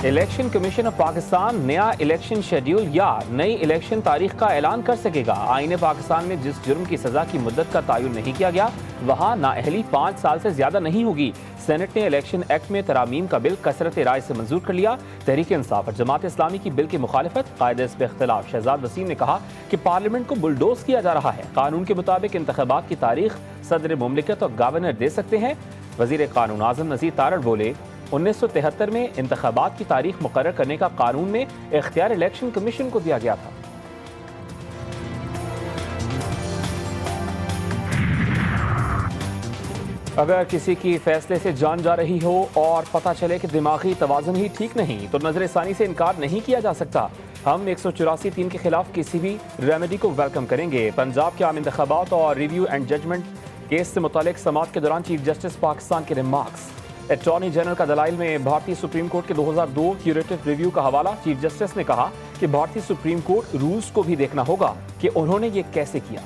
Election commission of Pakistan नया election schedule या नई इलेक्शन तारीख का ऐलान कर सकेगा। आईने पाकिस्तान में जिस जुर्म की सजा की मुद्दत का तयन नहीं किया गया वहाँ नाअहली 5 साल से ज्यादा नहीं होगी। सेनेट ने इलेक्शन एक्ट में तरामीम का बिल कसरत राय से मंजूर कर लिया। तहरीक इंसाफ और जमात इस्लामी की बिल की मुखालिफत, कायदे इस पे इख्तिलाफ। शहजाद वसीम ने कहा कि पार्लियामेंट को बुलडोज किया जा रहा है। कानून के मुताबिक इंतखाबात की तारीख सदर मुमलिकत और गवर्नर दे सकते हैं। वजीर कानून आजम नज़ीर तारड़ बोले, 1973 में इंतखाबात की तारीख मुकर्रर करने का कानून में इख्तियार इलेक्शन कमीशन को दिया गया था। अगर किसी की फैसले से जान जा रही हो और पता चले कि दिमागी तवाज़ुन ही ठीक नहीं तो नजरसानी से इनकार नहीं किया जा सकता। हम 184(3) के खिलाफ किसी भी रेमेडी को वेलकम करेंगे। पंजाब के आम इंतखाबात और रिव्यू एंड जजमेंट केस से मुतालिक समाअत के दौरान चीफ जस्टिस पाकिस्तान के रिमार्क्स। अटॉर्नी जनरल का दलाइल में भारतीय सुप्रीम कोर्ट के 2002 क्यूरेटिव रिव्यू का हवाला। चीफ जस्टिस ने कहा कि भारतीय सुप्रीम कोर्ट रूल्स को भी देखना होगा कि उन्होंने ये कैसे किया।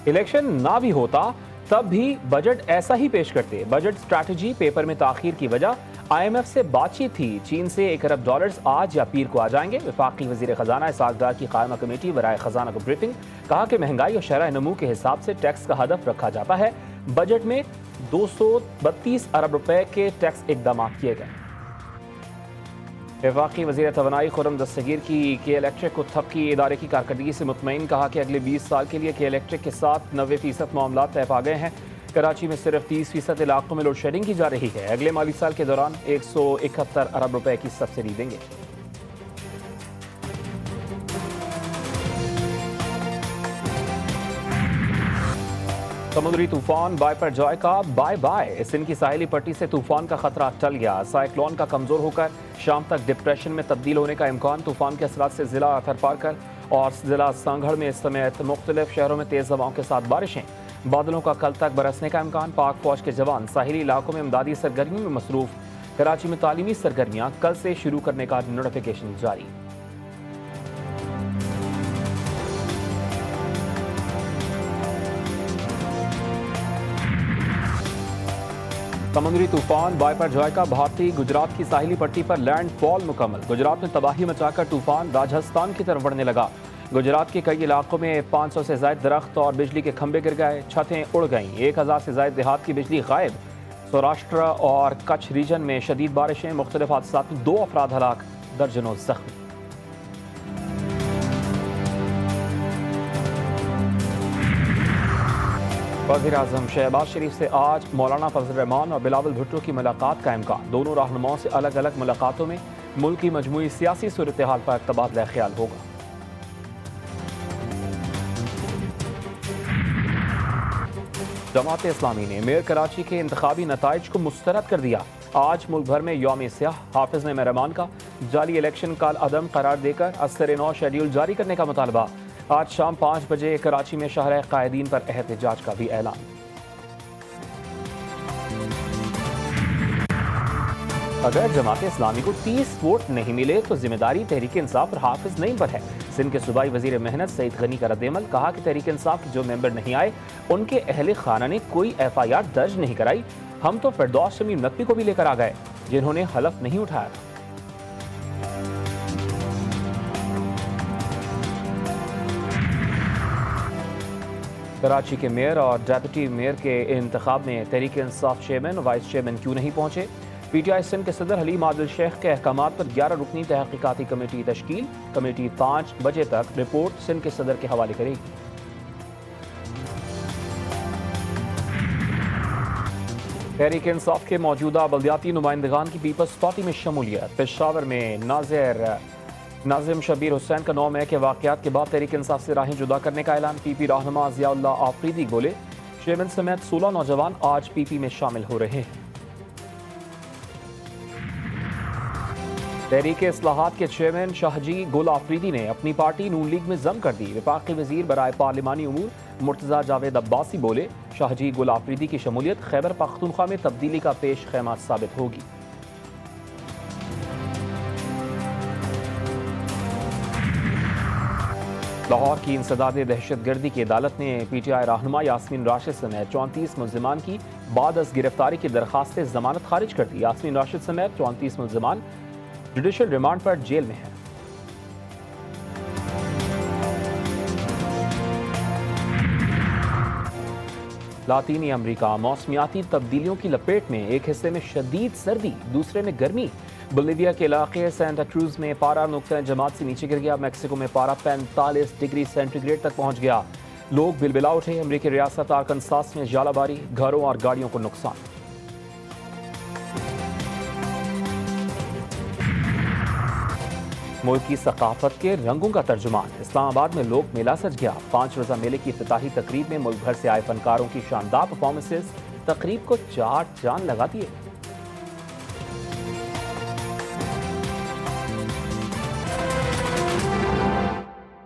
इलेक्शन ना भी होता तब भी बजट ऐसा ही पेश करते। बजट स्ट्रैटेजी पेपर में ताखीर की वजह IMF से बातचीत थी। चीन से $1 अरब आज या पीर को आ जाएंगे। वफाकी वजीर खजाना इसाक डार की कायमा कमेटी बराए खजाना को ब्रीफिंग। कहा कि महंगाई और शरह नमू के हिसाब से टैक्स का हदफ रखा जाता है। बजट में 232 अरब रुपए के टैक्स इकदाम किए गए। वफाकी वजीर तवानाई खुर्रम दस्तगीर की के इलेक्ट्रिक को थपकी इदारे की कारकर्दगी से मुतमईन। कहा कि अगले 20 साल के लिए के इलेक्ट्रिक के साथ 90% मामला तय पा गए हैं। कराची में सिर्फ 30% इलाकों में लोड शेडिंग की जा रही है। अगले माली साल के दौरान 171 अरब रुपए की सब्सिडी देंगे। समुद्री तूफान बायपर जॉय का बाय बाय। सिंध की साहिली पट्टी से तूफान का खतरा टल गया। साइक्लोन का कमजोर होकर शाम तक डिप्रेशन में तब्दील होने का इम्कान। तूफान के असरात से जिला थरपारकर और जिला सांगड़ में समेत मुख्तलिफ शहरों में तेज हवाओं के साथ बारिशें। बादलों का कल तक बरसने का इम्कान। पाक फौज के जवान साहिली इलाकों में इमदादी सरगर्मियों में मसरूफ। कराची में तालीमी सरगर्मियां कल से शुरू करने का नोटिफिकेशन जारी। समुद्री तूफान बायपर जॉय का भारतीय गुजरात की साहिली पट्टी पर लैंडफॉल मुकम्मल। गुजरात में तबाही मचाकर तूफान राजस्थान की तरफ बढ़ने लगा। गुजरात के कई इलाकों में 500 से ज्यादा दरख्त और बिजली के खंभे गिर गए। छतें उड़ गईं। 1000 से ज्यादा देहात की बिजली गायब। सौराष्ट्र और कच्छ रीजन में शदीद बारिशें। मुख्तलिफ हादसात में 2 अफराद हलाक, दर्जनों जख्मी। वज़ीर-ए-आज़म शहबाज शरीफ से आज मौलाना फजल रहमान और बिलावल भुट्टो की मुलाकात का इम्कान। दोनों रहनुमाओं से अलग अलग मुलाकातों में मुल्क की मजमूई सियासी सूरत हाल पर तबादला ख्याल होगा। जमात इस्लामी ने मेयर कराची के इंतखाबी नताइज को मुस्तरद कर दिया। आज मुल्क भर में यौम स्याह। हाफिज ने मेहरबान का जाली इलेक्शन काल अदम करार देकर असर-ए-नौ शेड्यूल जारी करने का मुतालबा। आज शाम 5 बजे कराची में शहर कायदीन पर एहतजाज का भी ऐलान। अगर जमात इस्लामी को 30 वोट नहीं मिले तो जिम्मेदारी तहरीक इंसाफ और हाफिज नईम पर है। सिंध के सूबाई वजीर मेहनत सईद गनी का रद्देमल। कहा कि तहरीक इंसाफ के जो मेंबर नहीं आए उनके अहले खाना ने कोई FIR दर्ज नहीं कराई। हम तो फिरदौस शमीम नकवी को भी लेकर आ गए जिन्होंने हलफ नहीं उठाया था। कराची के मेयर और डेप्यूटी मेयर के इंतखाब में तहरीक इंसाफ चेयरमैन और वाइस चेयरमैन क्यों नहीं पहुंचे। PTI सिंध के सदर हलीम आदिल शेख के अहकामात पर 11 रुकनी तहकीकाती कमेटी तश्कील। कमेटी 5 बजे तक रिपोर्ट सिंध के सदर के हवाले करेगी। तहरीक इंसाफ के मौजूदा बल्दियाती नुमाइंदगान की पीपल्स पार्टी में शमूलियत। पेशावर में नाजिम शबीर हुसैन का 9 मई के वाकयात के बाद तहरीक इंसाफ से राहें जुदा करने का ऐलान। PP रहनुमा ज़ियाउल्लाह आफरीदी बोले, चेयरमैन समेत 16 नौजवान आज PP में शामिल हो रहे हैं। तहरीक इस्लाहात के चेयरमैन शाहजी गुल आफरीदी ने अपनी पार्टी नून लीग में जम कर दी। वफाकी वजीर बराए पार्लिमानी उमूर मुर्तजा जावेद अब्बासी बोले, शाहजी गुल आफरीदी की शमूलियत खैबर पख्तूनख्वा में तब्दीली का पेश खैमा साबित होगी। लाहौर की इंसदाद दहशतगर्दी की अदालत ने PTI रहनुमा यास्मीन राशिद समेत 34 मुल्जिमान की बाद अज गिरफ्तारी की दरखास्त जमानत खारिज कर दी। यास्मीन राशिद समेत 34 मुल्जिमान जुडिशल रिमांड पर जेल में हैं। लातीनी अमरीका मौसमियाती तब्दीलियों की लपेट में, एक हिस्से में शदीद सर्दी, दूसरे में गर्मी। बोलिविया के इलाके सेंटा क्रूज में पारा नुक्ता जमात से नीचे गिर गया। मैक्सिको में पारा 45 डिग्री सेंटीग्रेड तक पहुंच गया। लोग बिलबिला उठे। अमरीकी रियासत आरकनसास में जालाबारी, घरों और गाड़ियों को नुकसान। मुल्क की सकाफत के रंगों का तर्जुमान, इस्लामाबाद में लोक मेला सज गया। 5 रोजा मेले की इफ्तिताही तकरीब में मुल्क भर से आए फनकारों की शानदार परफॉर्मेंसेज तकरीब को चार चांद लगा दिए।